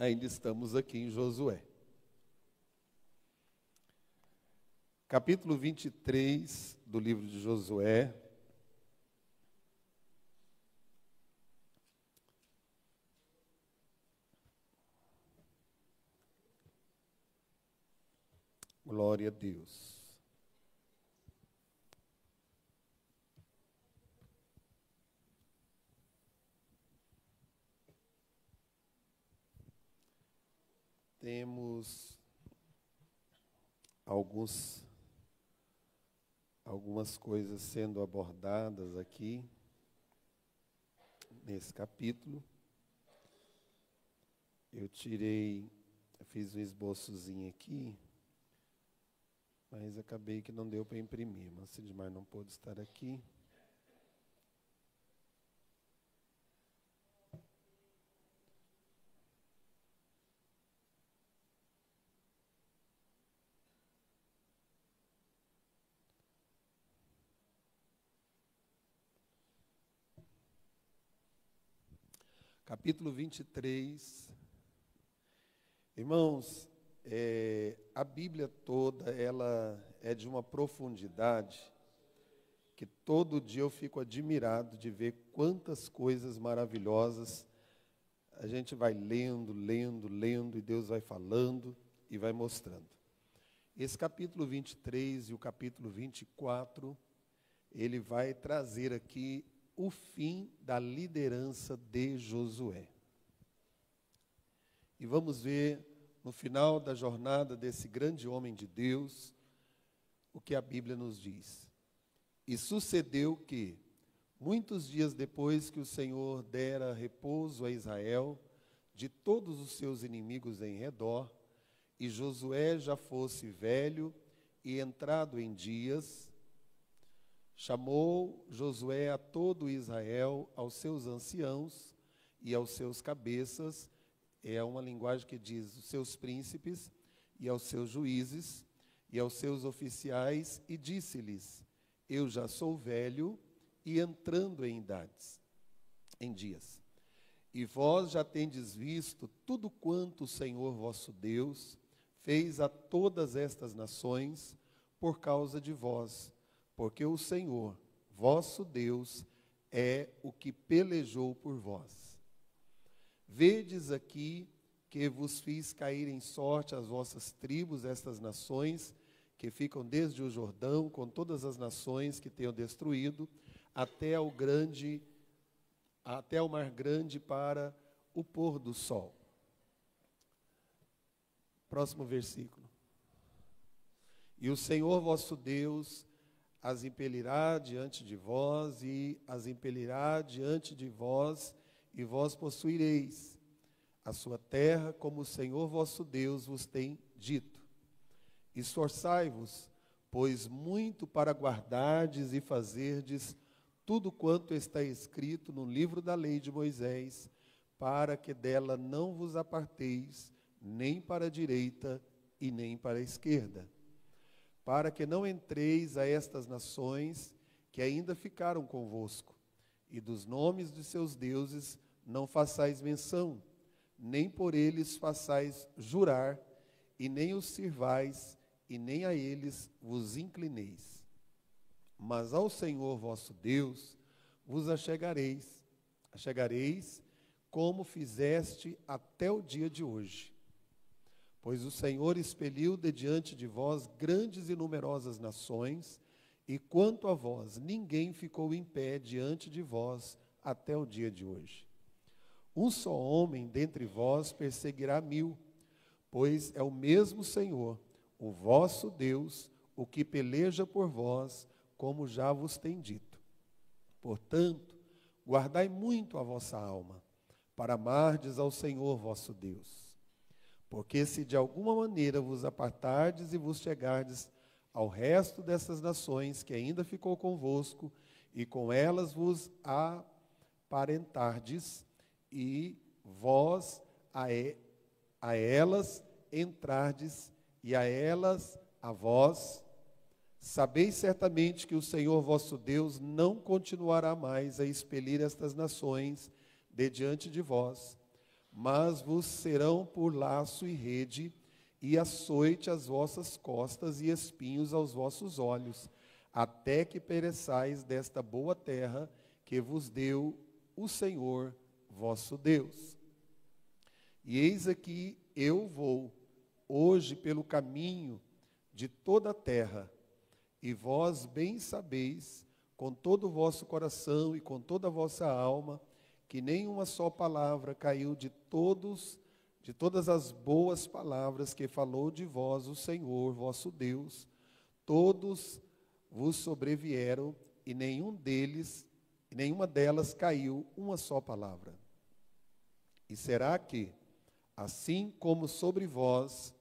ainda estamos aqui em Josué. Capítulo 23 do livro de Josué. Glória a Deus. Temos algumas coisas sendo abordadas aqui, nesse capítulo. Fiz um esboçozinho aqui, mas acabei que não deu para imprimir. Mas Sidmar não pôde estar aqui. Capítulo 23. Irmãos, a Bíblia toda, ela é de uma profundidade que todo dia eu fico admirado de ver quantas coisas maravilhosas a gente vai lendo, e Deus vai falando e vai mostrando. Esse capítulo 23 e o capítulo 24, ele vai trazer aqui o fim da liderança de Josué. E vamos ver, no final da jornada desse grande homem de Deus, o que a Bíblia nos diz. E sucedeu que, muitos dias depois que o Senhor dera repouso a Israel, de todos os seus inimigos em redor, e Josué já fosse velho e entrado em dias, chamou Josué a todo Israel, aos seus anciãos e aos seus cabeças, é uma linguagem que diz os seus príncipes, e aos seus juízes, e aos seus oficiais, e disse-lhes: eu já sou velho e entrando em dias. E vós já tendes visto tudo quanto o Senhor vosso Deus fez a todas estas nações por causa de vós, porque o Senhor, vosso Deus, é o que pelejou por vós. Vedes aqui que vos fiz cair em sorte as vossas tribos, estas nações, que ficam desde o Jordão, com todas as nações que tenho destruído, até o mar grande para o pôr do sol. Próximo versículo. E o Senhor vosso Deus as impelirá diante de vós, e as impelirá diante de vós, e vós possuireis a sua terra, como o Senhor vosso Deus vos tem dito. Esforçai-vos, pois muito para guardardes e fazerdes tudo quanto está escrito no livro da lei de Moisés, para que dela não vos aparteis, nem para a direita e nem para a esquerda, para que não entreis a estas nações que ainda ficaram convosco, e dos nomes de seus deuses não façais menção, nem por eles façais jurar, e nem os sirvais, e nem a eles vos inclineis. Mas ao Senhor vosso Deus vos achegareis, como fizeste até o dia de hoje. Pois o Senhor expeliu de diante de vós grandes e numerosas nações, e quanto a vós, ninguém ficou em pé diante de vós até o dia de hoje. Um só homem dentre vós perseguirá 1000, pois é o mesmo Senhor, o vosso Deus, o que peleja por vós, como já vos tem dito. Portanto, guardai muito a vossa alma, para amardes ao Senhor vosso Deus. Porque se de alguma maneira vos apartardes e vos chegardes ao resto dessas nações que ainda ficou convosco, e com elas vos aparentardes, e vós a elas entrardes, e a elas a vós, sabeis certamente que o Senhor vosso Deus não continuará mais a expelir estas nações de diante de vós, mas vos serão por laço e rede, e açoite às vossas costas e espinhos aos vossos olhos, até que pereçais desta boa terra que vos deu o Senhor vosso Deus. E eis aqui eu vou hoje pelo caminho de toda a terra, e vós bem sabeis, com todo o vosso coração e com toda a vossa alma, que nem uma só palavra caiu de todas as boas palavras que falou de vós o Senhor vosso Deus. Todos vos sobrevieram, e nenhuma delas caiu uma só palavra. E será que, assim como sobre vós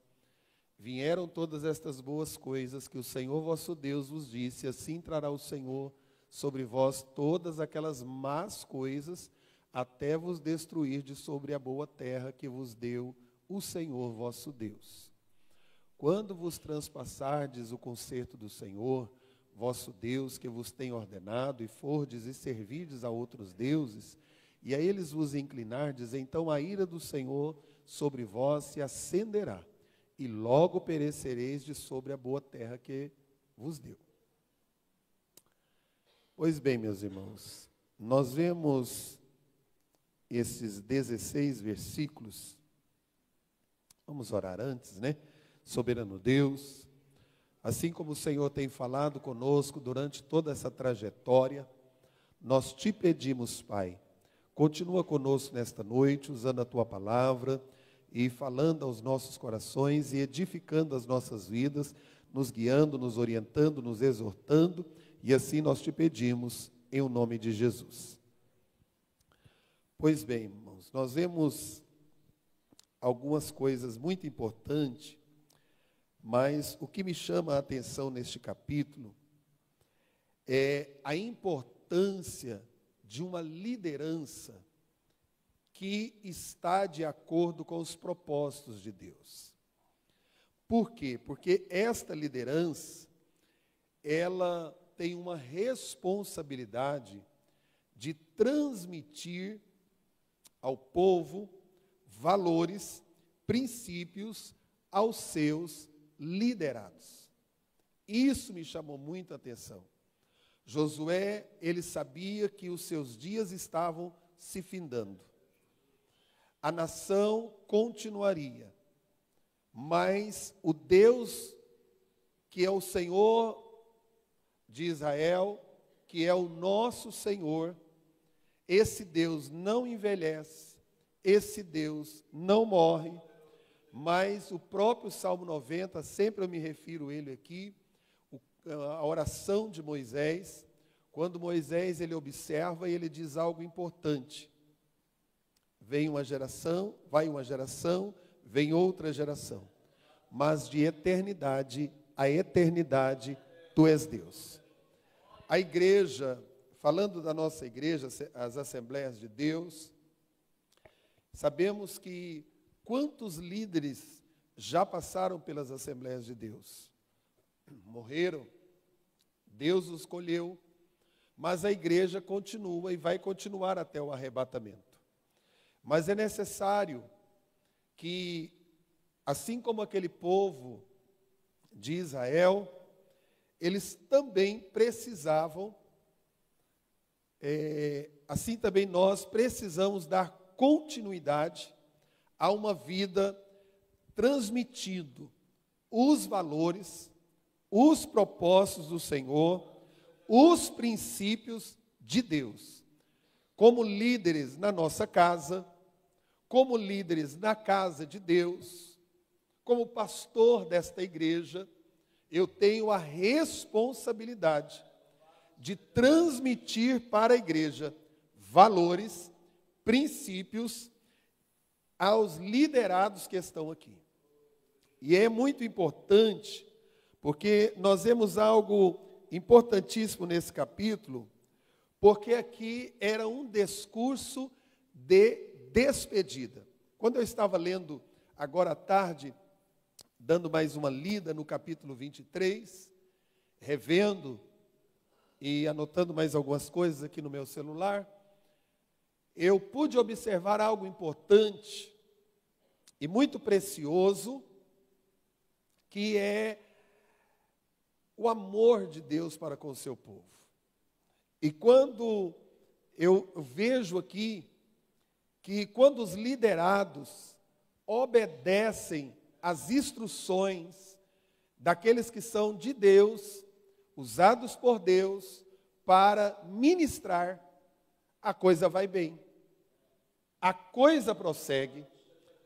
vieram todas estas boas coisas que o Senhor vosso Deus vos disse, assim trará o Senhor sobre vós todas aquelas más coisas, até vos destruir de sobre a boa terra que vos deu o Senhor vosso Deus. Quando vos transpassardes o concerto do Senhor vosso Deus, que vos tem ordenado, e fordes e servirdes a outros deuses, e a eles vos inclinardes, então a ira do Senhor sobre vós se acenderá, e logo perecereis de sobre a boa terra que vos deu. Pois bem, meus irmãos, nós vemos esses 16 versículos. Vamos orar antes, né? Soberano Deus, assim como o Senhor tem falado conosco durante toda essa trajetória, nós te pedimos, Pai, continua conosco nesta noite, usando a Tua palavra e falando aos nossos corações e edificando as nossas vidas, nos guiando, nos orientando, nos exortando, e assim nós te pedimos, em o nome de Jesus. Pois bem, irmãos, nós vemos algumas coisas muito importantes, mas o que me chama a atenção neste capítulo é a importância de uma liderança que está de acordo com os propósitos de Deus. Por quê? Porque esta liderança, ela tem uma responsabilidade de transmitir ao povo valores, princípios aos seus liderados. Isso me chamou muito a atenção. Josué, ele sabia que os seus dias estavam se findando. A nação continuaria, mas o Deus que é o Senhor de Israel, que é o nosso Senhor, esse Deus não envelhece, esse Deus não morre, mas o próprio Salmo 90, sempre eu me refiro a ele aqui, a oração de Moisés, quando Moisés ele observa e ele diz algo importante. Vai uma geração, vem outra geração, mas de eternidade a eternidade tu és Deus. A igreja, falando da nossa igreja, as Assembleias de Deus, sabemos que quantos líderes já passaram pelas Assembleias de Deus? Morreram, Deus os escolheu, mas a igreja continua e vai continuar até o arrebatamento. Mas é necessário que, assim como aquele povo de Israel, eles também precisavam, assim também nós precisamos dar continuidade a uma vida transmitindo os valores, os propósitos do Senhor, os princípios de Deus. Como líderes na nossa casa, como líderes na casa de Deus, como pastor desta igreja, eu tenho a responsabilidade de transmitir para a igreja valores, princípios aos liderados que estão aqui. E é muito importante, porque nós vemos algo importantíssimo nesse capítulo, porque aqui era um discurso de despedida. Quando eu estava lendo agora à tarde, dando mais uma lida no capítulo 23, revendo e anotando mais algumas coisas aqui no meu celular, eu pude observar algo importante e muito precioso, que é o amor de Deus para com o seu povo. E quando eu vejo aqui que quando os liderados obedecem às instruções daqueles que são de Deus, usados por Deus para ministrar, a coisa vai bem. A coisa prossegue,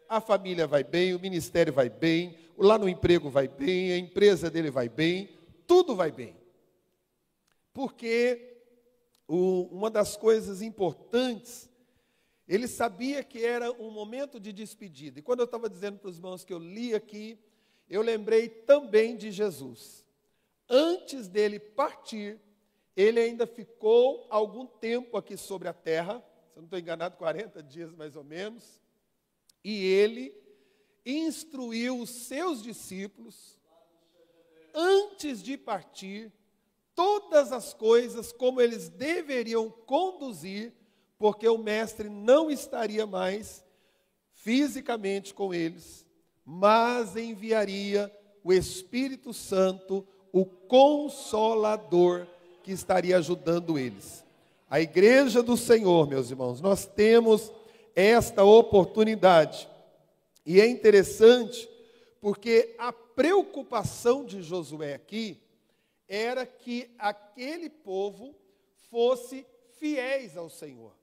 a família vai bem, o ministério vai bem, lá no emprego vai bem, a empresa dele vai bem, tudo vai bem. Porque uma das coisas importantes, ele sabia que era um momento de despedida. E quando eu estava dizendo para os irmãos que eu li aqui, eu lembrei também de Jesus. Antes dele partir, ele ainda ficou algum tempo aqui sobre a terra, se eu não estou enganado, 40 dias mais ou menos, e ele instruiu os seus discípulos, antes de partir, todas as coisas como eles deveriam conduzir, porque o mestre não estaria mais fisicamente com eles, mas enviaria o Espírito Santo, o Consolador, que estaria ajudando eles. A igreja do Senhor, meus irmãos, nós temos esta oportunidade. E é interessante, porque a preocupação de Josué aqui era que aquele povo fosse fiéis ao Senhor.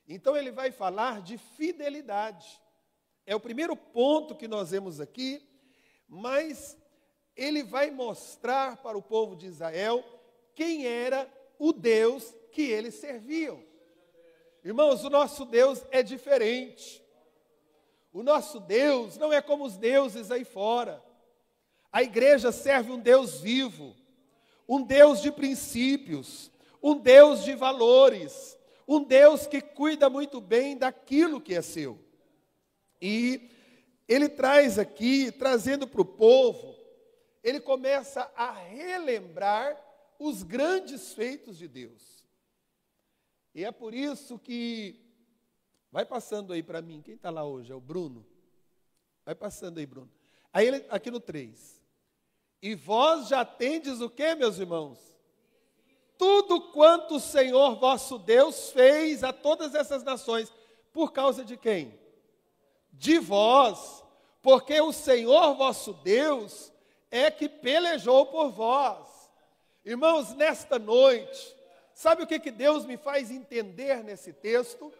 Então ele vai falar de fidelidade. É o primeiro ponto que nós vemos aqui, mas ele vai mostrar para o povo de Israel quem era o Deus que eles serviam. Irmãos, o nosso Deus é diferente. O nosso Deus não é como os deuses aí fora. A igreja serve um Deus vivo, um Deus de princípios, um Deus de valores, um Deus que cuida muito bem daquilo que é seu. E ele traz aqui, trazendo para o povo, ele começa a relembrar os grandes feitos de Deus. E é por isso que, vai passando aí para mim, quem está lá hoje? É o Bruno? Vai passando aí, Bruno. Aí ele, aqui no 3. E vós já tendes o quê, meus irmãos? Tudo quanto o Senhor vosso Deus fez a todas essas nações. Por causa de quem? De vós. Porque o Senhor vosso Deus é que pelejou por vós. Irmãos, nesta noite, sabe o que Deus me faz entender nesse texto?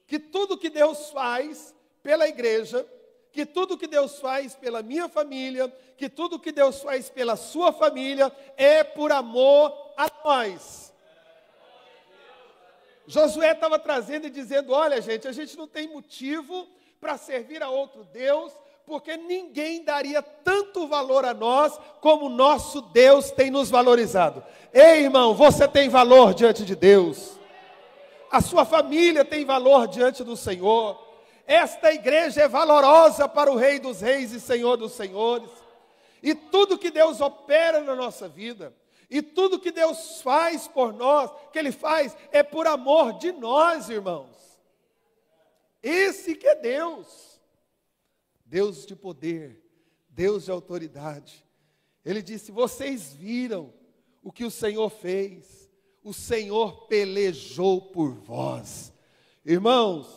Que tudo que Deus faz pela igreja, que tudo que Deus faz pela minha família, que tudo que Deus faz pela sua família, é por amor a nós. Josué estava trazendo e dizendo, olha gente, a gente não tem motivo para servir a outro Deus, porque ninguém daria tanto valor a nós como o nosso Deus tem nos valorizado. Ei, irmão, você tem valor diante de Deus. A sua família tem valor diante do Senhor. Esta igreja é valorosa para o Rei dos Reis e Senhor dos Senhores. E tudo que Deus opera na nossa vida, e tudo que Deus faz por nós, que Ele faz, é por amor de nós, irmãos. Esse que é Deus. Deus de poder, Deus de autoridade. Ele disse, vocês viram o que o Senhor fez. O Senhor pelejou por vós. Irmãos,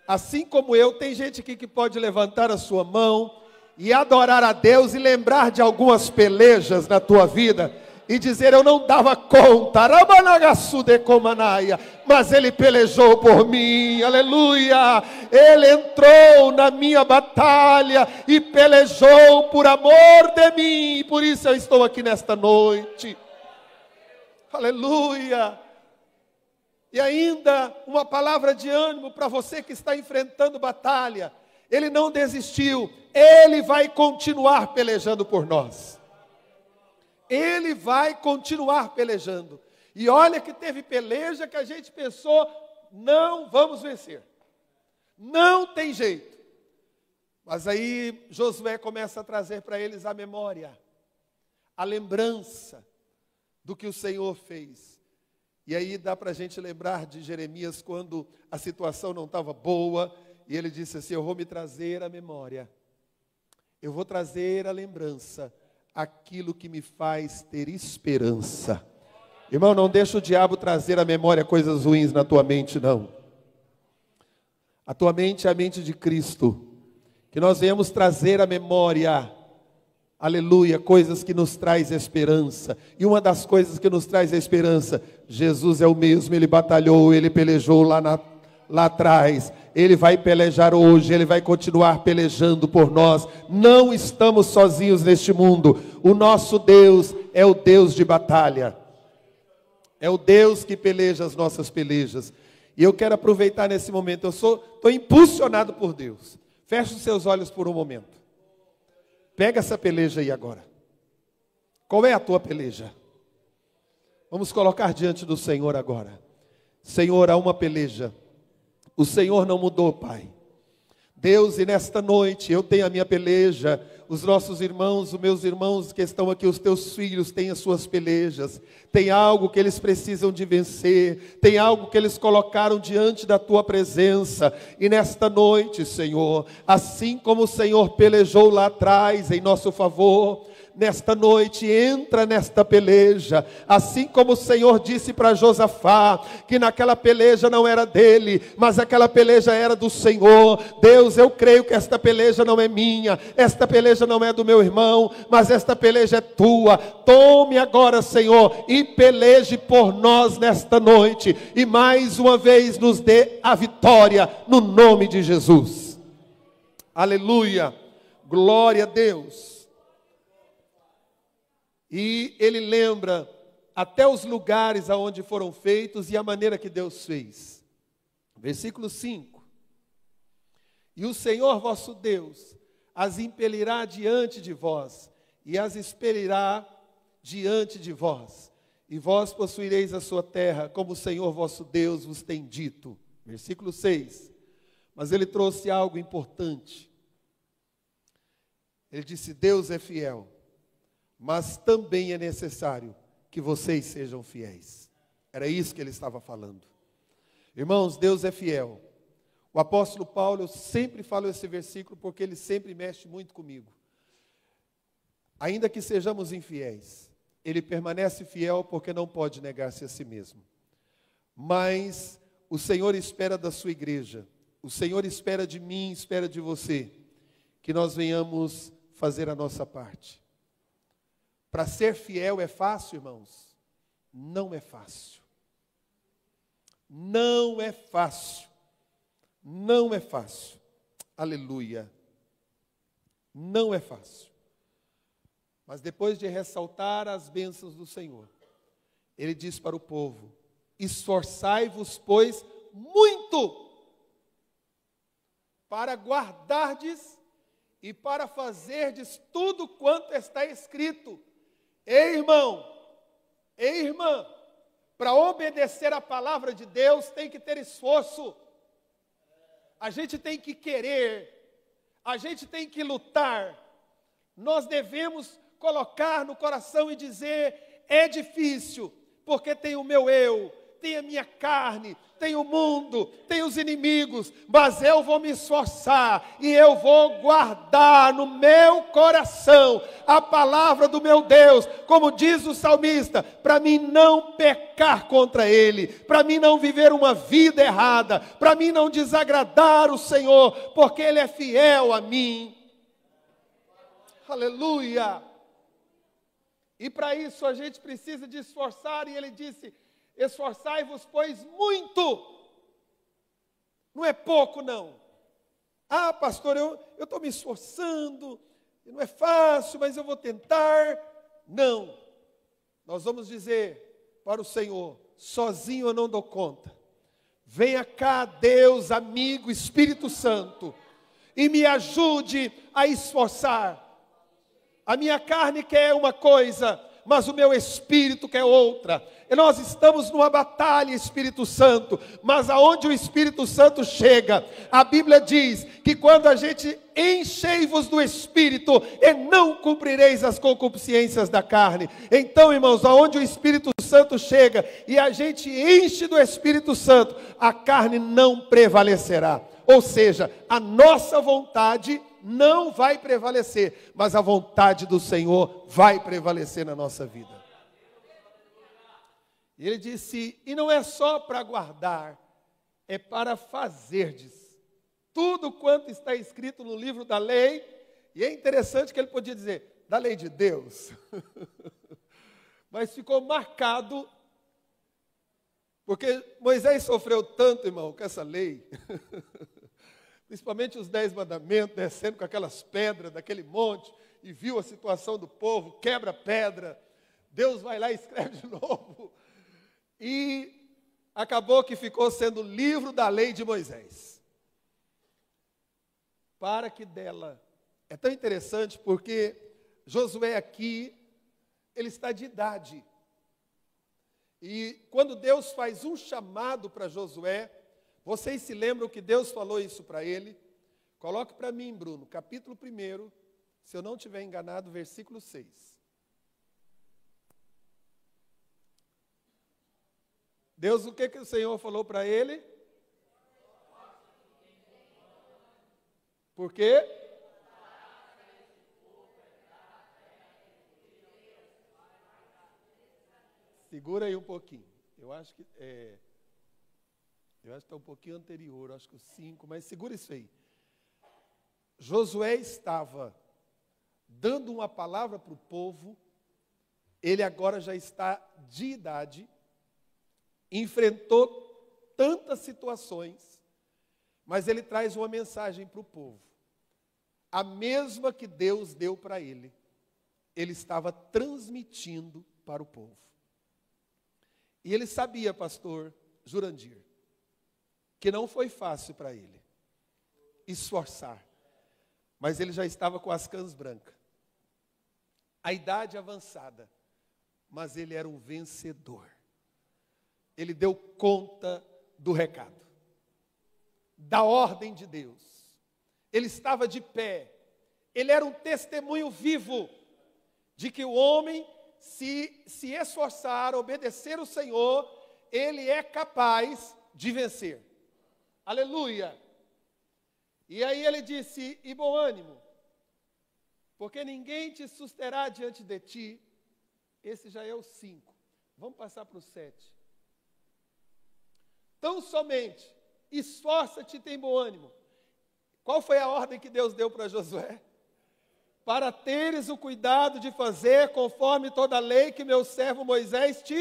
assim como eu, tem gente aqui que pode levantar a sua mão e adorar a Deus e lembrar de algumas pelejas na tua vida e dizer, eu não dava conta, mas Ele pelejou por mim, aleluia. Ele entrou na minha batalha e pelejou por amor de mim, por isso eu estou aqui nesta noite, aleluia. E ainda uma palavra de ânimo para você que está enfrentando batalha. Ele não desistiu, Ele vai continuar pelejando por nós. Ele vai continuar pelejando. E olha que teve peleja que a gente pensou, não vamos vencer. Não tem jeito. Mas aí Josué começa a trazer para eles a memória, a lembrança do que o Senhor fez. E aí dá para a gente lembrar de Jeremias quando a situação não estava boa, e ele disse assim: eu vou me trazer à memória, eu vou trazer à lembrança aquilo que me faz ter esperança. Irmão, não deixa o diabo trazer à memória coisas ruins na tua mente, não. A tua mente é a mente de Cristo. Que nós venhamos trazer à memória, aleluia, coisas que nos traz esperança. E uma das coisas que nos traz esperança, Jesus é o mesmo, Ele batalhou, Ele pelejou lá atrás. Ele vai pelejar hoje, Ele vai continuar pelejando por nós. Não estamos sozinhos neste mundo. O nosso Deus é o Deus de batalha. É o Deus que peleja as nossas pelejas. E eu quero aproveitar nesse momento, eu estou impulsionado por Deus. Feche os seus olhos por um momento. Pega essa peleja aí agora. Qual é a tua peleja? Vamos colocar diante do Senhor agora. Senhor, há uma peleja. O Senhor não mudou, Pai. Deus, e nesta noite eu tenho a minha peleja. Os nossos irmãos, os meus irmãos que estão aqui, os teus filhos têm as suas pelejas. Tem algo que eles precisam de vencer. Tem algo que eles colocaram diante da tua presença. E nesta noite, Senhor, assim como o Senhor pelejou lá atrás em nosso favor, nesta noite entra nesta peleja, assim como o Senhor disse para Josafá, que naquela peleja não era dele, mas aquela peleja era do Senhor. Deus, eu creio que esta peleja não é minha, esta peleja não é do meu irmão, mas esta peleja é tua. Tome agora, Senhor, e peleje por nós nesta noite, e mais uma vez nos dê a vitória, no nome de Jesus. Aleluia, glória a Deus. E ele lembra até os lugares aonde foram feitos e a maneira que Deus fez. Versículo 5. E o Senhor vosso Deus as impelirá diante de vós, e as expelirá diante de vós, e vós possuireis a sua terra, como o Senhor vosso Deus vos tem dito. Versículo 6. Mas ele trouxe algo importante. Ele disse: Deus é fiel, mas também é necessário que vocês sejam fiéis. Era isso que ele estava falando. Irmãos, Deus é fiel. O apóstolo Paulo, eu sempre falo esse versículo porque ele sempre mexe muito comigo. Ainda que sejamos infiéis, ele permanece fiel porque não pode negar-se a si mesmo. Mas o Senhor espera da sua igreja, o Senhor espera de mim, espera de você, que nós venhamos fazer a nossa parte. Para ser fiel é fácil, irmãos? Não é fácil. Não é fácil. Não é fácil. Aleluia. Não é fácil. Mas depois de ressaltar as bênçãos do Senhor, ele diz para o povo: esforçai-vos, pois, muito, para guardardes e para fazerdes tudo quanto está escrito. Ei, irmão, ei, irmã, para obedecer a palavra de Deus tem que ter esforço. A gente tem que querer, a gente tem que lutar. Nós devemos colocar no coração e dizer: é difícil, porque tem o meu eu, tem a minha carne, tem o mundo, tem os inimigos, mas eu vou me esforçar e eu vou guardar no meu coração a palavra do meu Deus, como diz o salmista, para mim não pecar contra Ele, para mim não viver uma vida errada, para mim não desagradar o Senhor, porque Ele é fiel a mim. Aleluia! E para isso a gente precisa de esforçar, e Ele disse: esforçai-vos, pois, muito. Não é pouco, não. Ah, pastor, eu estou me esforçando, não é fácil, mas eu vou tentar. Não. Nós vamos dizer para o Senhor: sozinho eu não dou conta. Venha cá, Deus, amigo, Espírito Santo, e me ajude a esforçar. A minha carne quer uma coisa, mas o meu espírito quer outra. E nós estamos numa batalha, Espírito Santo, mas aonde o Espírito Santo chega, a Bíblia diz que quando a gente enchei-vos do Espírito, e não cumprireis as concupiscências da carne. Então, irmãos, aonde o Espírito Santo chega e a gente enche do Espírito Santo, a carne não prevalecerá. Ou seja, a nossa vontade não vai prevalecer, mas a vontade do Senhor vai prevalecer na nossa vida. E ele disse, e não é só para guardar, é para fazerdes tudo quanto está escrito no livro da lei. E é interessante que ele podia dizer, da lei de Deus. Mas ficou marcado, porque Moisés sofreu tanto, irmão, com essa lei. Principalmente os 10 mandamentos, descendo com aquelas pedras daquele monte, e viu a situação do povo, quebra a pedra, Deus vai lá e escreve de novo. E acabou que ficou sendo o livro da lei de Moisés. Para que dela, é tão interessante porque Josué aqui, ele está de idade. E quando Deus faz um chamado para Josué, vocês se lembram que Deus falou isso para ele? Coloque para mim, Bruno, capítulo 1, se eu não estiver enganado, versículo 6. Deus, o que o Senhor falou para ele? Por quê? Segura aí um pouquinho. Eu acho que está um pouquinho anterior, acho que o 5, mas segura isso aí. Josué estava dando uma palavra para o povo, ele agora já está de idade, enfrentou tantas situações, mas ele traz uma mensagem para o povo. A mesma que Deus deu para ele estava transmitindo para o povo. E ele sabia, pastor Jurandir, que não foi fácil para ele esforçar, mas ele já estava com as cãs brancas, a idade avançada, mas ele era um vencedor. Ele deu conta do recado, da ordem de Deus. Ele estava de pé, ele era um testemunho vivo de que o homem, se esforçar, obedecer o Senhor, ele é capaz de vencer. Aleluia! E aí ele disse, e bom ânimo, porque ninguém te susterá diante de ti. Esse já é o 5. Vamos passar para o 7. Tão somente, esforça-te e tem bom ânimo. Qual foi a ordem que Deus deu para Josué? Para teres o cuidado de fazer conforme toda a lei que meu servo Moisés te...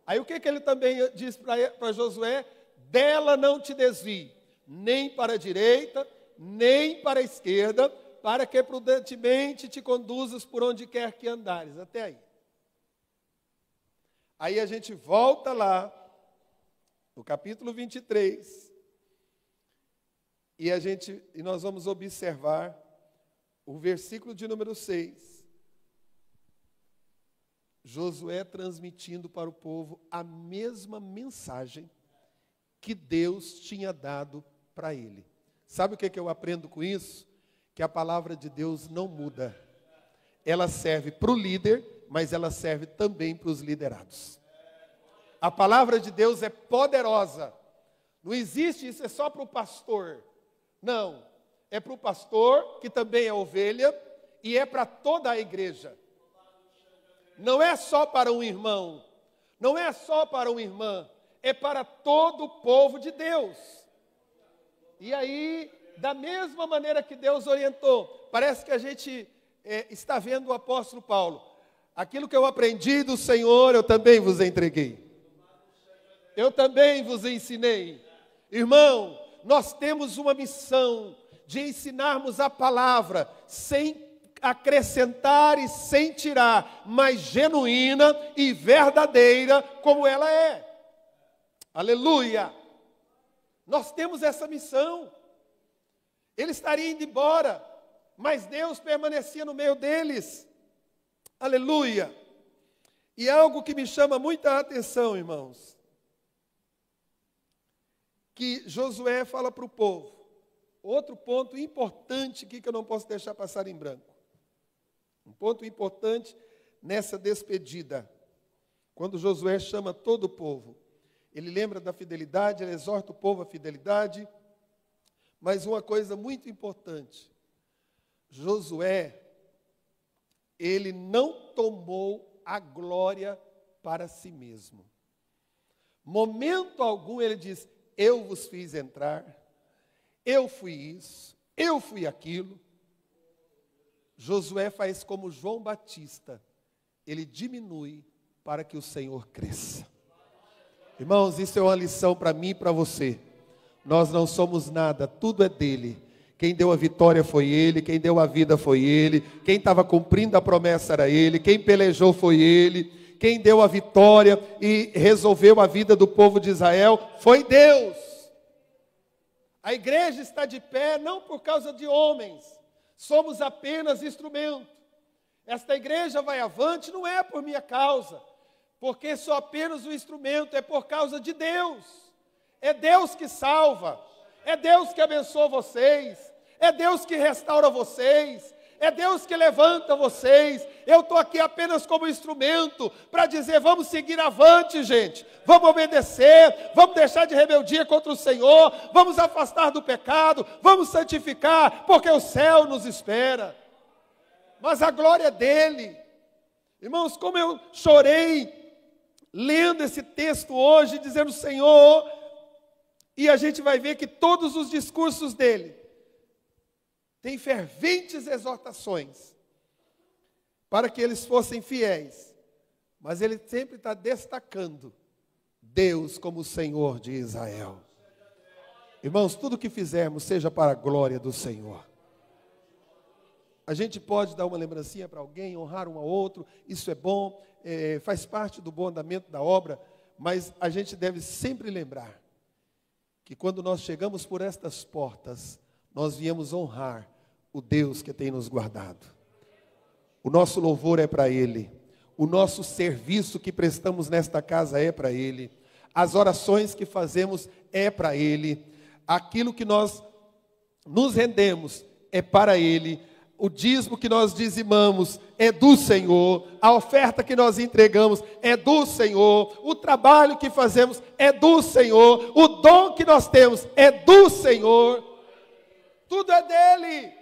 Aí o que ele também diz para Josué? Dela não te desvie, nem para a direita, nem para a esquerda, para que prudentemente te conduzas por onde quer que andares. Até aí. Aí a gente volta lá, no capítulo 23, e nós vamos observar o versículo de número 6. Josué transmitindo para o povo a mesma mensagem que Deus tinha dado para ele. Sabe o que eu aprendo com isso? Que a palavra de Deus não muda. Ela serve para o líder, mas ela serve também para os liderados. A palavra de Deus é poderosa. Não existe isso, é só para o pastor. Não, é para o pastor, que também é ovelha, e é para toda a igreja. Não é só para um irmão, não é só para uma irmã, é para todo o povo de Deus. E aí, da mesma maneira que Deus orientou, parece que a gente está vendo o apóstolo Paulo. Aquilo que eu aprendi do Senhor, eu também vos entreguei. Eu também vos ensinei. Irmão, nós temos uma missão de ensinarmos a palavra sem acrescentar e sem tirar, mas genuína e verdadeira como ela é. Aleluia! Nós temos essa missão. Ele estaria indo embora, mas Deus permanecia no meio deles. Aleluia! E algo que me chama muita atenção, irmãos, que Josué fala para o povo. Outro ponto importante aqui que eu não posso deixar passar em branco. Um ponto importante nessa despedida. Quando Josué chama todo o povo, ele lembra da fidelidade, ele exorta o povo à fidelidade. Mas uma coisa muito importante, Josué, ele não tomou a glória para si mesmo. Momento algum ele diz, eu vos fiz entrar, eu fui isso, eu fui aquilo. Josué faz como João Batista, ele diminui para que o Senhor cresça. Irmãos, isso é uma lição para mim e para você. Nós não somos nada, tudo é dele. Quem deu a vitória foi ele, quem deu a vida foi ele, quem estava cumprindo a promessa era ele, quem pelejou foi ele, quem deu a vitória e resolveu a vida do povo de Israel foi Deus. A igreja está de pé não por causa de homens, somos apenas instrumento. Esta igreja vai avante não é por minha causa, porque sou apenas um instrumento, é por causa de Deus. É Deus que salva, é Deus que abençoa vocês, é Deus que restaura vocês, é Deus que levanta vocês. Eu estou aqui apenas como instrumento para dizer, vamos seguir avante, gente, vamos obedecer, vamos deixar de rebeldia contra o Senhor, vamos afastar do pecado, vamos santificar, porque o céu nos espera. Mas a glória é dele. Irmãos, como eu chorei lendo esse texto hoje, dizendo, Senhor, e a gente vai ver que todos os discursos dele têm ferventes exortações para que eles fossem fiéis, mas ele sempre está destacando Deus como o Senhor de Israel. Irmãos, tudo que fizermos seja para a glória do Senhor. A gente pode dar uma lembrancinha para alguém, honrar um ao outro, isso é bom, faz parte do bom andamento da obra, mas a gente deve sempre lembrar que quando nós chegamos por estas portas, nós viemos honrar o Deus que tem nos guardado. O nosso louvor é para Ele, o nosso serviço que prestamos nesta casa é para Ele, as orações que fazemos é para Ele, aquilo que nós nos rendemos é para Ele, o dízimo que nós dizimamos é do Senhor, a oferta que nós entregamos é do Senhor, o trabalho que fazemos é do Senhor, o dom que nós temos é do Senhor, tudo é dele,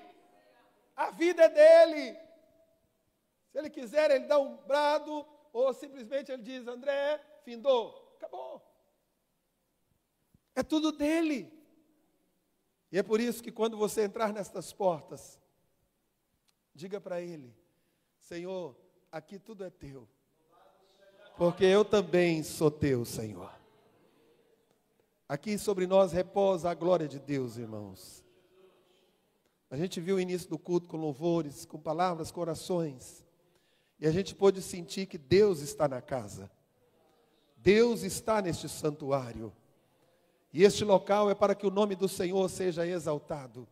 a vida é dele. Se ele quiser, ele dá um brado, ou simplesmente ele diz, André, findou, acabou. É tudo dele. E é por isso que quando você entrar nestas portas, diga para ele, Senhor, aqui tudo é teu, porque eu também sou teu, Senhor. Aqui sobre nós repousa a glória de Deus, irmãos. A gente viu o início do culto com louvores, com palavras, com orações, e a gente pôde sentir que Deus está na casa. Deus está neste santuário. E este local é para que o nome do Senhor seja exaltado.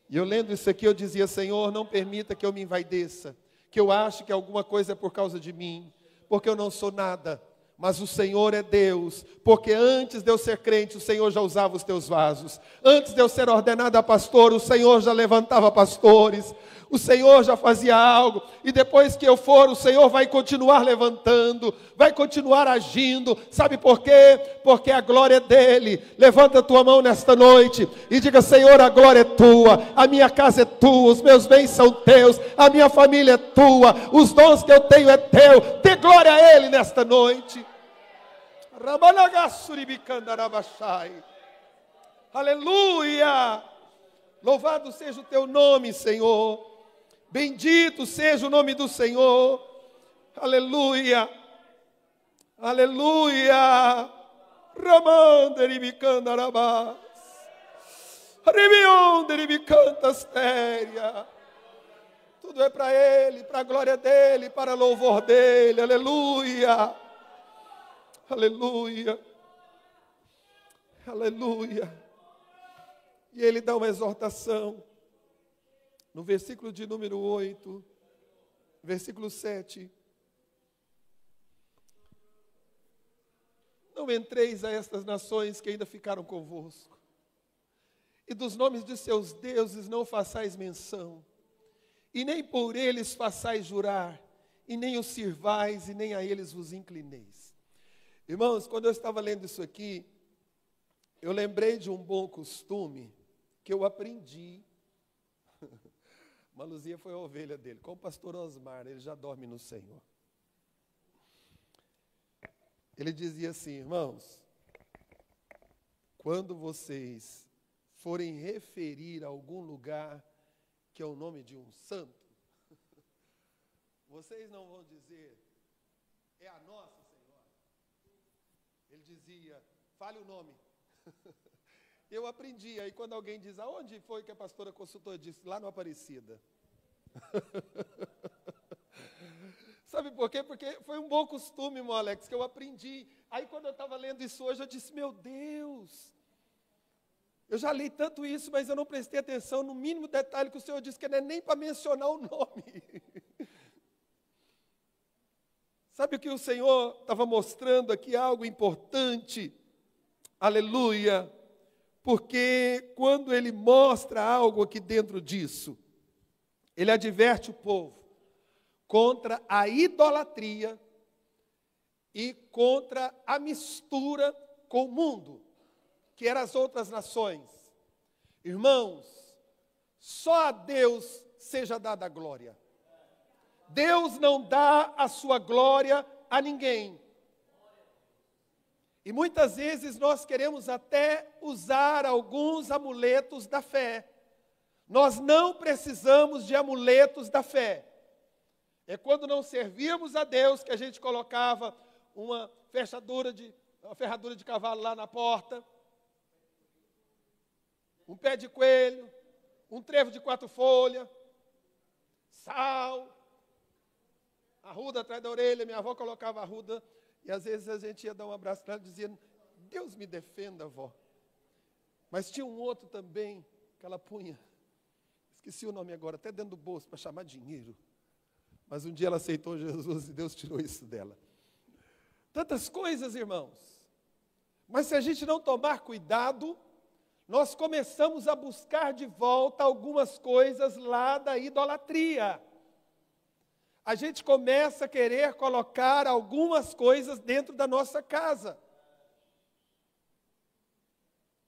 E eu lendo isso aqui, eu dizia, Senhor, não permita que eu me envaideça, que eu ache que alguma coisa é por causa de mim, porque eu não sou nada, mas o Senhor é Deus, porque antes de eu ser crente, o Senhor já usava os teus vasos, antes de eu ser ordenado a pastor, o Senhor já levantava pastores, o Senhor já fazia algo, e depois que eu for, o Senhor vai continuar levantando, vai continuar agindo, sabe por quê? Porque a glória é dele. Levanta a tua mão nesta noite e diga, Senhor, a glória é tua, a minha casa é tua, os meus bens são teus, a minha família é tua, os dons que eu tenho é teu, dê glória a ele nesta noite. Aleluia, louvado seja o teu nome, Senhor. Bendito seja o nome do Senhor. Aleluia. Aleluia. Ramanderibicandarabass. Ribionderibicanta-stéria. Tudo é para Ele, para a glória dEle, para o louvor dEle. Aleluia. Aleluia. Aleluia. E Ele dá uma exortação. No versículo de número 8, Versículo 7. Não entreis a estas nações que ainda ficaram convosco, e dos nomes de seus deuses não façais menção, e nem por eles façais jurar, e nem os sirvais, e nem a eles vos inclineis. Irmãos, quando eu estava lendo isso aqui, eu lembrei de um bom costume que eu aprendi. Maluzia foi a ovelha dele, com o pastor Osmar, ele já dorme no Senhor. Ele dizia assim: irmãos, quando vocês forem referir a algum lugar que é o nome de um santo, vocês não vão dizer, é a nossa Senhora. Ele dizia, fale o nome. Eu aprendi, aí quando alguém diz, aonde foi que a pastora consultou? Eu disse, lá no Aparecida. Sabe por quê? Porque foi um bom costume, irmão Alex, que eu aprendi. Aí quando eu estava lendo isso hoje, eu disse, meu Deus, eu já li tanto isso, mas eu não prestei atenção no mínimo detalhe que o Senhor disse, que não é nem para mencionar o nome. Sabe o que o Senhor estava mostrando aqui? Algo importante. Aleluia. Porque quando Ele mostra algo aqui dentro disso, Ele adverte o povo contra a idolatria e contra a mistura com o mundo, que eram as outras nações. Irmãos, só a Deus seja dada a glória. Deus não dá a sua glória a ninguém. E muitas vezes nós queremos até usar alguns amuletos da fé. Nós não precisamos de amuletos da fé. É quando não servíamos a Deus que a gente colocava uma ferradura de cavalo lá na porta, um pé de coelho, um trevo de 4 folhas, sal, arruda atrás da orelha. Minha avó colocava arruda e às vezes a gente ia dar um abraço para ela e dizia, Deus me defenda, avó. Mas tinha um outro também que ela punha, esqueci o nome agora, até dentro do bolso para chamar dinheiro. Mas um dia ela aceitou Jesus e Deus tirou isso dela. Tantas coisas, irmãos. Mas se a gente não tomar cuidado, nós começamos a buscar de volta algumas coisas lá da idolatria. A gente começa a querer colocar algumas coisas dentro da nossa casa.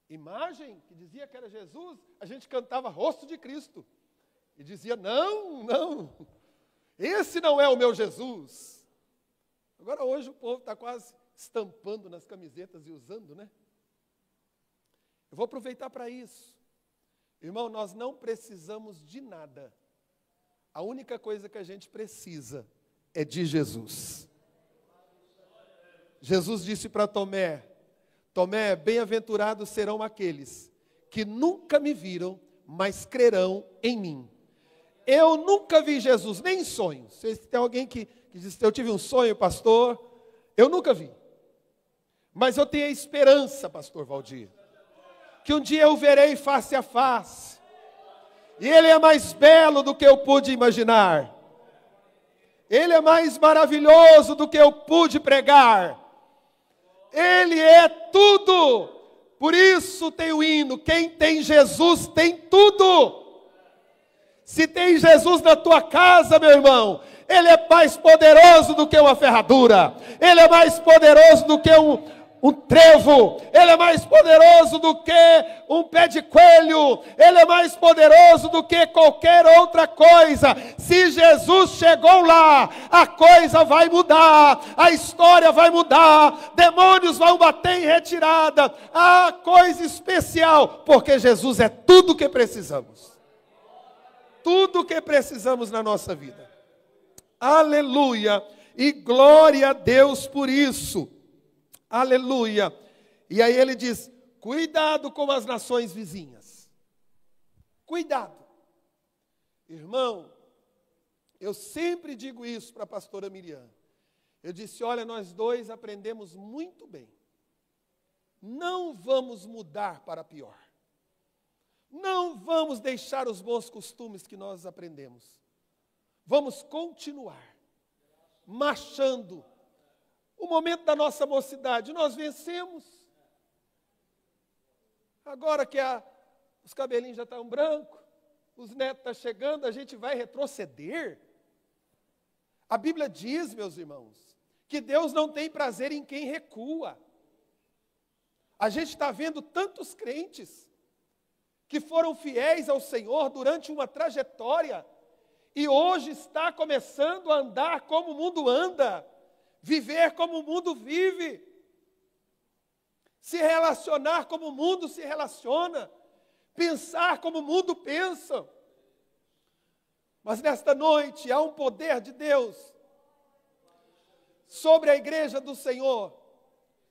Imagem que dizia que era Jesus, a gente cantava rosto de Cristo. E dizia, não, esse não é o meu Jesus. Agora hoje o povo está quase estampando nas camisetas e usando, né? Eu vou aproveitar para isso. Irmão, nós não precisamos de nada. A única coisa que a gente precisa é de Jesus. Jesus disse para Tomé, Tomé, bem-aventurados serão aqueles que nunca me viram, mas crerão em mim. Eu nunca vi Jesus, nem em sonhos. Se tem alguém que diz, eu tive um sonho, pastor, eu nunca vi. Mas eu tenho a esperança, pastor Valdir, que um dia eu verei face a face. E Ele é mais belo do que eu pude imaginar. Ele é mais maravilhoso do que eu pude pregar. Ele é tudo. Por isso tem o hino, quem tem Jesus tem tudo. Se tem Jesus na tua casa, meu irmão, Ele é mais poderoso do que uma ferradura. Ele é mais poderoso do que um trevo. Ele é mais poderoso do que um pé de coelho. Ele é mais poderoso do que qualquer outra coisa. Se Jesus chegou lá, a coisa vai mudar. A história vai mudar. Demônios vão bater em retirada. Há coisa especial, porque Jesus é tudo o que precisamos. Tudo o que precisamos na nossa vida. Aleluia. E glória a Deus por isso. Aleluia. E aí ele diz, cuidado com as nações vizinhas. Cuidado. Irmão, eu sempre digo isso para a pastora Miriam. Eu disse, olha, nós dois aprendemos muito bem. Não vamos mudar para pior. Não vamos deixar os bons costumes que nós aprendemos. vamos continuar marchando. O momento da nossa mocidade, nós vencemos. Agora que os cabelinhos já estão brancos, os netos estão chegando, a gente vai retroceder? A Bíblia diz, meus irmãos, que Deus não tem prazer em quem recua. A gente está vendo tantos crentes que foram fiéis ao Senhor durante uma trajetória e hoje está começando a andar como o mundo anda, viver como o mundo vive, se relacionar como o mundo se relaciona, pensar como o mundo pensa. Mas nesta noite há um poder de Deus sobre a igreja do Senhor,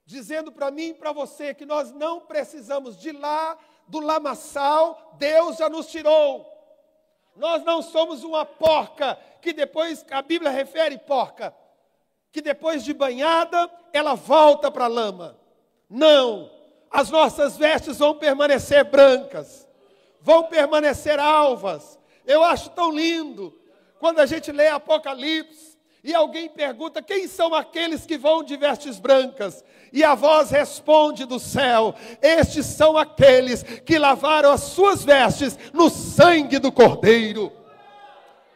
dizendo para mim e para você que nós não precisamos de lá, do lamaçal, Deus já nos tirou. Nós não somos uma porca, que depois, a Bíblia refere porca, que depois de banhada, ela volta para a lama. Não, as nossas vestes vão permanecer brancas, vão permanecer alvas. Eu acho tão lindo, quando a gente lê Apocalipse, e alguém pergunta, quem são aqueles que vão de vestes brancas? E a voz responde do céu, estes são aqueles que lavaram as suas vestes no sangue do Cordeiro.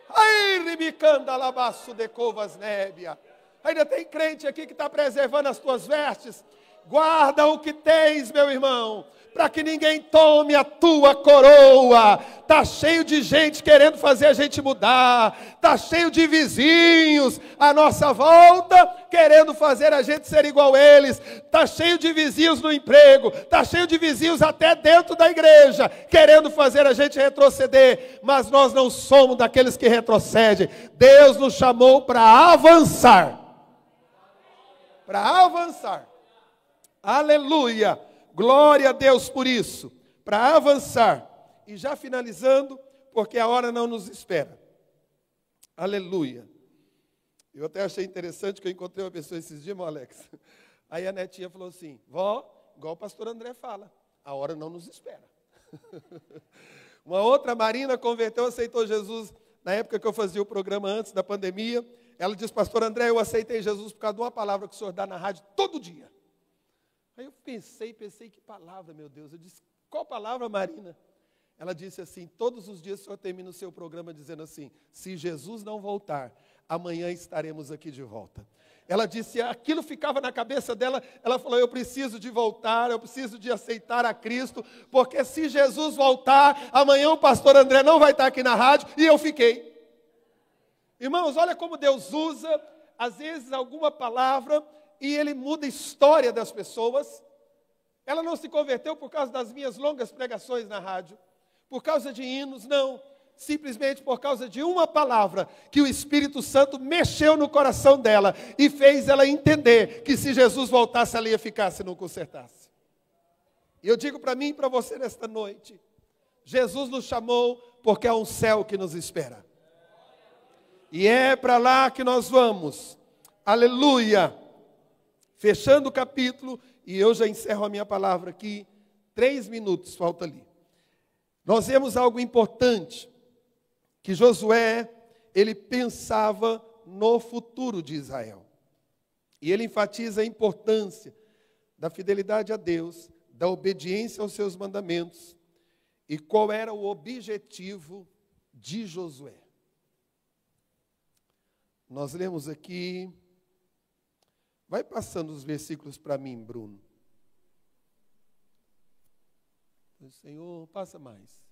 Ai, ribicanda labaço de covas nébia. Ainda tem crente aqui que está preservando as tuas vestes. Guarda o que tens, meu irmão, para que ninguém tome a tua coroa. Está cheio de gente querendo fazer a gente mudar. Está cheio de vizinhos à nossa volta, querendo fazer a gente ser igual a eles. Está cheio de vizinhos no emprego. Está cheio de vizinhos até dentro da igreja, querendo fazer a gente retroceder. Mas nós não somos daqueles que retrocedem. Deus nos chamou para avançar. Para avançar. Aleluia. Glória a Deus por isso, para avançar. E já finalizando, porque a hora não nos espera. Aleluia. Eu até achei interessante que eu encontrei uma pessoa esses dias, irmão Alex. Aí a netinha falou assim, vó, igual o pastor André fala, a hora não nos espera. Uma outra Marina converteu, aceitou Jesus na época que eu fazia o programa antes da pandemia. Ela disse, pastor André, eu aceitei Jesus por causa de uma palavra que o senhor dá na rádio todo dia. Aí eu pensei, que palavra, meu Deus. Eu disse, qual palavra, Marina? Ela disse assim, todos os dias o senhor termina o seu programa dizendo assim, se Jesus não voltar, amanhã estaremos aqui de volta. Ela disse, aquilo ficava na cabeça dela, ela falou, eu preciso de voltar, eu preciso de aceitar a Cristo, porque se Jesus voltar, amanhã o pastor André não vai estar aqui na rádio, e eu fiquei. Irmãos, olha como Deus usa, às vezes, alguma palavra, e Ele muda a história das pessoas. Ela não se converteu por causa das minhas longas pregações na rádio, por causa de hinos, não. Simplesmente por causa de uma palavra que o Espírito Santo mexeu no coração dela e fez ela entender que se Jesus voltasse, ela ia ficar se não consertasse. E eu digo para mim e para você nesta noite, Jesus nos chamou porque há um céu que nos espera. E é para lá que nós vamos. Aleluia! Fechando o capítulo, e eu já encerro a minha palavra aqui, 3 minutos, falta ali. Nós vemos algo importante, que Josué, ele pensava no futuro de Israel. E ele enfatiza a importância da fidelidade a Deus, da obediência aos seus mandamentos, e qual era o objetivo de Josué. Nós lemos aqui... Vai passando os versículos para mim, Bruno. Senhor, passa mais.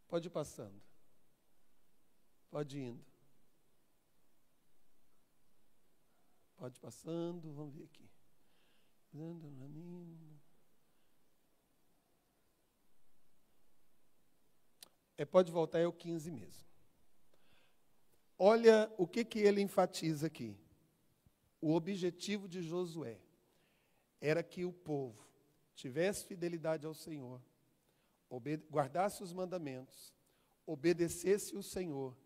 Pode ir passando. Pode ir indo. Pode ir passando, vamos ver aqui. Pode voltar, é o 15 mesmo. Olha o que ele enfatiza aqui. O objetivo de Josué era que o povo tivesse fidelidade ao Senhor, guardasse os mandamentos, obedecesse o Senhor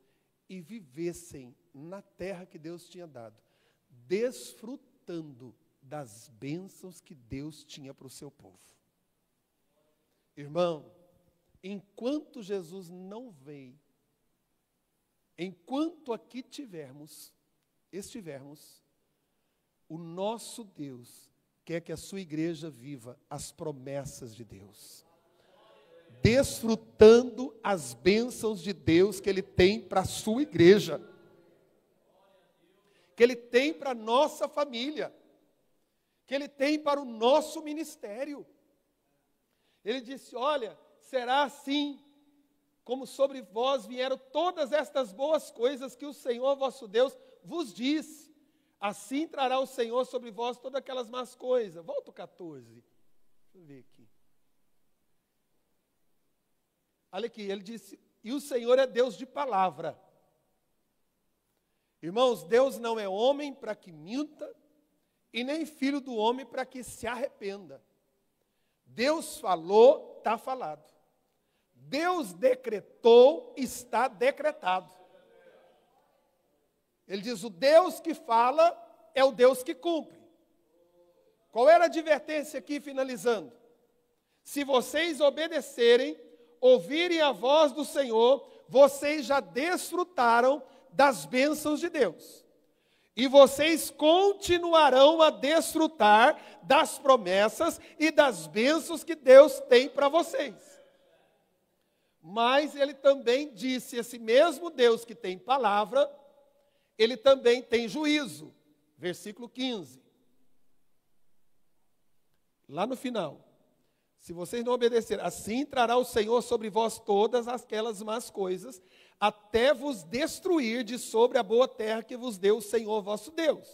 e vivessem na terra que Deus tinha dado, desfrutando das bênçãos que Deus tinha para o seu povo. Irmão, enquanto Jesus não veio, enquanto aqui estivermos, o nosso Deus quer que a sua igreja viva as promessas de Deus, desfrutando as bênçãos de Deus que Ele tem para a sua igreja, que Ele tem para a nossa família, que Ele tem para o nosso ministério. Ele disse: olha, será assim como sobre vós vieram todas estas boas coisas que o Senhor vosso Deus vos disse. Assim trará o Senhor sobre vós todas aquelas más coisas. Volta o 14. Deixa eu ver aqui. Olha aqui, ele disse: e o Senhor é Deus de palavra. Irmãos, Deus não é homem para que minta, e nem filho do homem para que se arrependa. Deus falou, está falado. Deus decretou, está decretado. Ele diz: o Deus que fala é o Deus que cumpre. Qual era a advertência aqui, finalizando? Se vocês obedecerem, ouvirem a voz do Senhor, vocês já desfrutaram das bênçãos de Deus. E vocês continuarão a desfrutar das promessas e das bênçãos que Deus tem para vocês. Mas ele também disse: esse mesmo Deus que tem palavra, Ele também tem juízo. Versículo 15. Lá no final. Se vocês não obedecerem, assim trará o Senhor sobre vós todas aquelas más coisas, até vos destruir de sobre a boa terra que vos deu o Senhor vosso Deus.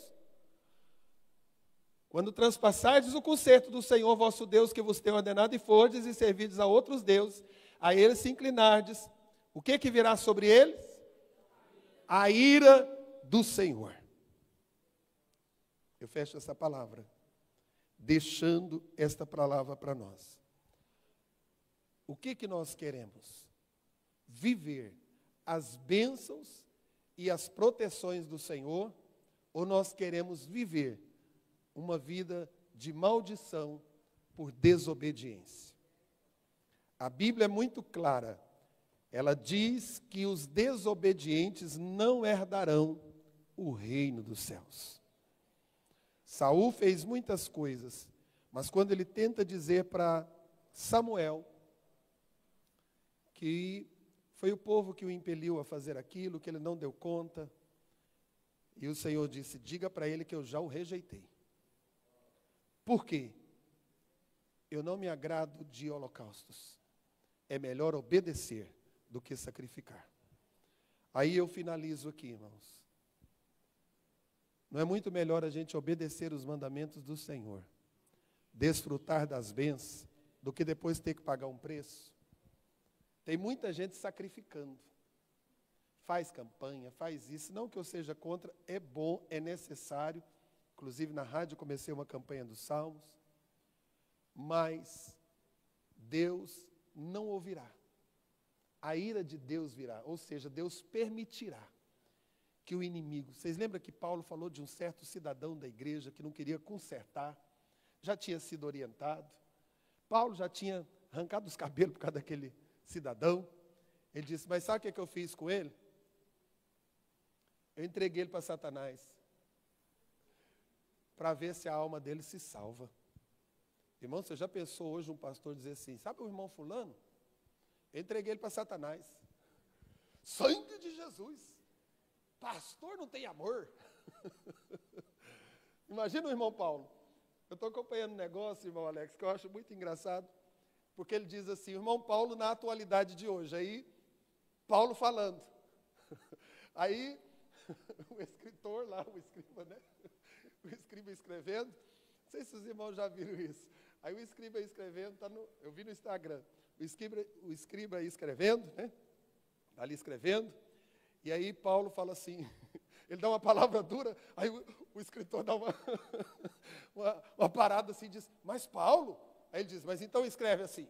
Quando transpassardes o concerto do Senhor vosso Deus que vos tem ordenado e fordes e servides a outros deuses, a eles se inclinardes, o que virá sobre eles? A ira do Senhor. Eu fecho essa palavra, deixando esta palavra para nós. O que nós queremos? Viver as bênçãos e as proteções do Senhor, ou nós queremos viver uma vida de maldição por desobediência? A Bíblia é muito clara. Ela diz que os desobedientes não herdarão o reino dos céus. Saul fez muitas coisas, mas quando ele tenta dizer para Samuel que foi o povo que o impeliu a fazer aquilo, que ele não deu conta, e o Senhor disse: diga para ele que eu já o rejeitei. Por quê? Eu não me agrado de holocaustos. É melhor obedecer do que sacrificar. Aí eu finalizo aqui, irmãos. Não é muito melhor a gente obedecer os mandamentos do Senhor, desfrutar das bênçãos, do que depois ter que pagar um preço? Tem muita gente sacrificando. Faz campanha, faz isso. Não que eu seja contra, é bom, é necessário. Inclusive na rádio eu comecei uma campanha dos Salmos. Mas Deus não ouvirá. A ira de Deus virá, ou seja, Deus permitirá que o inimigo... Vocês lembram que Paulo falou de um certo cidadão da igreja que não queria consertar, já tinha sido orientado. Paulo já tinha arrancado os cabelos por causa daquele cidadão. Ele disse: mas sabe o que eu fiz com ele? Eu entreguei ele para Satanás, para ver se a alma dele se salva. Irmão, você já pensou hoje um pastor dizer assim: sabe o irmão fulano? Eu entreguei ele para Satanás. Sangue de Jesus. Pastor não tem amor. Imagina o irmão Paulo. Eu estou acompanhando um negócio, irmão Alex, que eu acho muito engraçado, porque ele diz assim: o irmão Paulo na atualidade de hoje. Aí, Paulo falando. Aí, o escritor lá, o escriba, né? O escriba escrevendo. Não sei se os irmãos já viram isso. Aí o escriba escrevendo, eu vi no Instagram. O escriba escrevendo, né? Está ali escrevendo. E aí Paulo fala assim, ele dá uma palavra dura, aí o escritor dá uma parada assim e diz: mas Paulo? Aí ele diz: mas então escreve assim: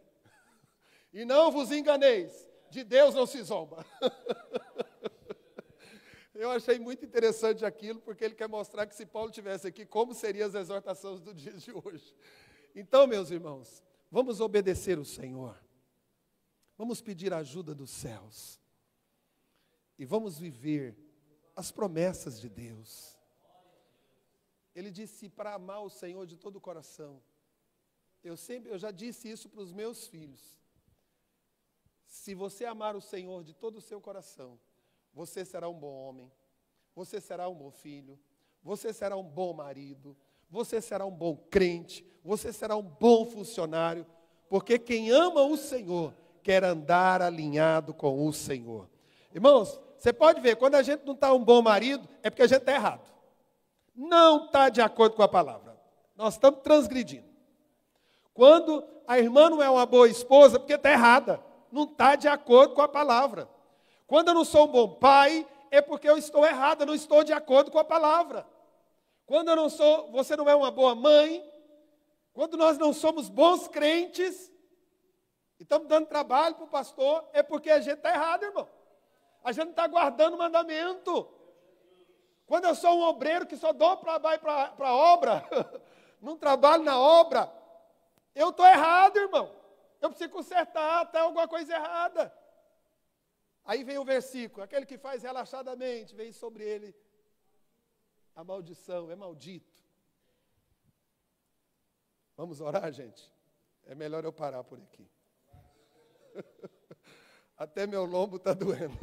e não vos enganeis, de Deus não se zomba. Eu achei muito interessante aquilo, porque ele quer mostrar que se Paulo estivesse aqui, como seriam as exortações do dia de hoje. Então, meus irmãos, vamos obedecer o Senhor. Vamos pedir a ajuda dos céus. e vamos viver as promessas de Deus. Ele disse para amar o Senhor de todo o coração. Eu já disse isso para os meus filhos. Se você amar o Senhor de todo o seu coração, você será um bom homem, você será um bom filho, você será um bom marido, você será um bom crente, você será um bom funcionário, porque quem ama o Senhor quer andar alinhado com o Senhor. Irmãos, você pode ver, quando a gente não está um bom marido, é porque a gente está errado. Não está de acordo com a palavra. Nós estamos transgredindo. Quando a irmã não é uma boa esposa, é porque está errada. Não está de acordo com a palavra. Quando eu não sou um bom pai, é porque eu estou errado, eu não estou de acordo com a palavra. Quando você não é uma boa mãe, quando nós não somos bons crentes, e estamos dando trabalho para o pastor, é porque a gente está errado, irmão. A gente não está guardando o mandamento. Quando eu sou um obreiro que só dou trabalho para a obra, não trabalho na obra, eu estou errado, irmão. Eu preciso consertar, está alguma coisa errada. Aí vem o versículo, aquele que faz relaxadamente, vem sobre ele a maldição, é maldito. Vamos orar, gente? É melhor eu parar por aqui. Até meu lombo está doendo.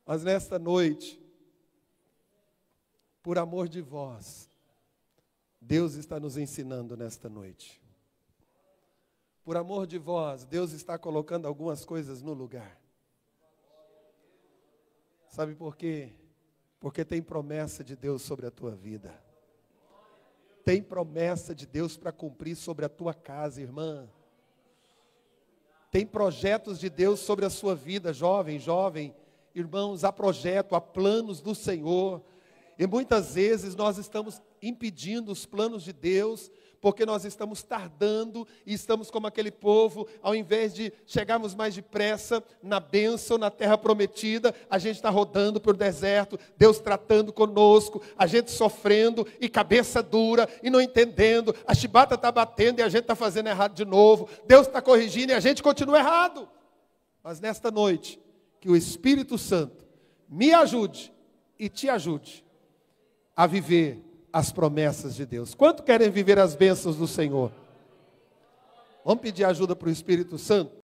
Mas nesta noite, por amor de vós, Deus está nos ensinando nesta noite. Por amor de vós, Deus está colocando algumas coisas no lugar. Sabe por quê? Porque tem promessa de Deus sobre a tua vida. Tem promessa de Deus para cumprir sobre a tua casa, irmã. Tem projetos de Deus sobre a sua vida, jovem. Irmãos, há projeto, há planos do Senhor. E muitas vezes nós estamos impedindo os planos de Deus, porque nós estamos tardando e estamos como aquele povo, ao invés de chegarmos mais depressa na bênção, na terra prometida, a gente está rodando pelo deserto, Deus tratando conosco, a gente sofrendo e cabeça dura e não entendendo, a chibata está batendo e a gente está fazendo errado de novo, Deus está corrigindo e a gente continua errado. Mas nesta noite, que o Espírito Santo me ajude e te ajude a viver as promessas de Deus. Quanto querem viver as bênçãos do Senhor? Vamos pedir ajuda para o Espírito Santo?